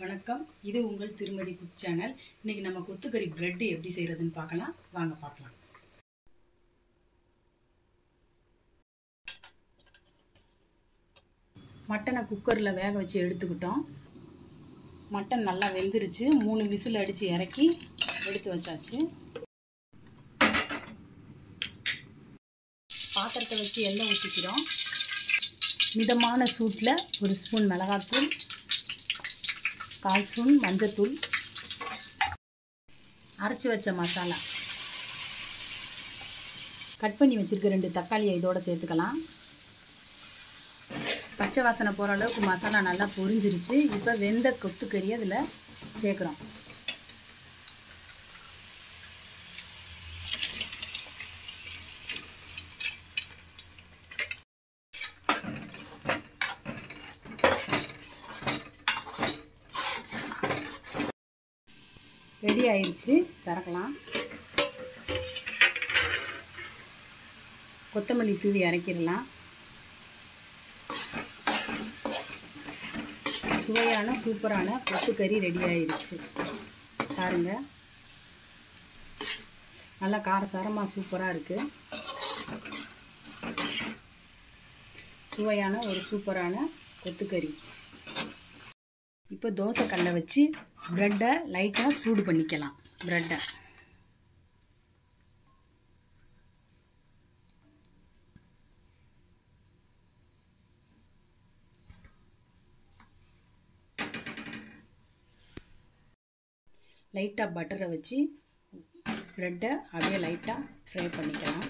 வணக்கம், இது உங்கள் திருமதி குக் சேனல். இன்னைக்கு நம்ம கொத்துக்கறி பிரெட் எப்படி செய்யறதுன்னு பார்க்கலாம். வாங்க பார்க்கலாம். மட்டனை குக்கரில் வேக வச்சு எடுத்துக்கிட்டோம். மட்டன் நல்லா வெந்துருச்சு. 3 விசில் அடித்து இறக்கி எடுத்து வச்சாச்சு. பாத்திரத்தை வச்சு எண்ணெய் ஊற்றிக்கிறோம். மிதமான சூட்டில் 1 ஸ்பூன் மிளகாத்தூள், 1/4 ஸ்பூன் மஞ்சத்தூள், அரைச்சி வச்ச மசாலா, கட் பண்ணி வச்சுருக்க 2 தக்காளியை இதோட சேர்த்துக்கலாம். பச்சை வாசனை போகிற அளவுக்கு மசாலா நல்லா பொரிஞ்சிருச்சு. இப்போ வெந்த கொத்துக்கறி அதில் சேர்க்குறோம். ரெடி ஆயிடுச்சு, திறக்கலாம். கொத்தமல்லி தூவி இறக்கிடலாம். சுவையான சூப்பரான கொத்துக்கறி ரெடி ஆயிடுச்சு. பாருங்க, நல்லா காரசாரமாக சூப்பராக இருக்குது. சுவையான ஒரு சூப்பரான கொத்துக்கறி. இப்போ தோசை கல்லை வச்சு ப்ரெட்டை லைட்டாக சூடு பண்ணிக்கலாம். ப்ரெட்டை லைட்டாக பட்டரை வச்சு ப்ரெட்டை அப்படியே லைட்டாக ஃப்ரை பண்ணிக்கலாம்.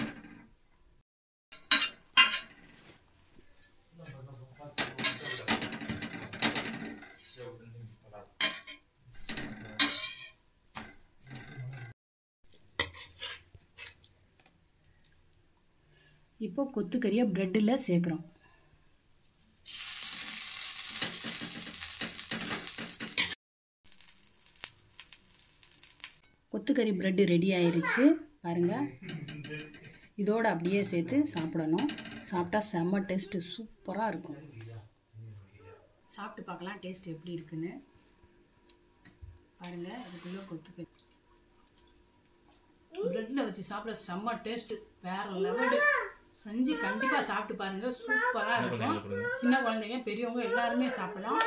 இப்போ கொத்துக்கறியை ப்ரெட்டில் சேர்க்குறோம். கொத்துக்கறி ப்ரெட்டு ரெடி ஆயிடுச்சு. பாருங்கள், இதோடு அப்படியே சேர்த்து சாப்பிடணும். சாப்பிட்டா செம்ம டேஸ்ட்டு, சூப்பராக இருக்கும். சாப்பிட்டு பார்க்கலாம் டேஸ்ட் எப்படி இருக்குன்னு. பாருங்கள், இதுக்குள்ளே கொத்துக்கறி ப்ரெட்டில் வச்சு சாப்பிட செம்ம டேஸ்ட்டு, வேறு லெவலு. செஞ்சு கண்டிப்பாக சாப்பிட்டு பாருங்கள், சூப்பராக இருக்கும். சின்ன குழந்தைங்க பெரியவங்க எல்லாருமே சாப்பிடலாம்.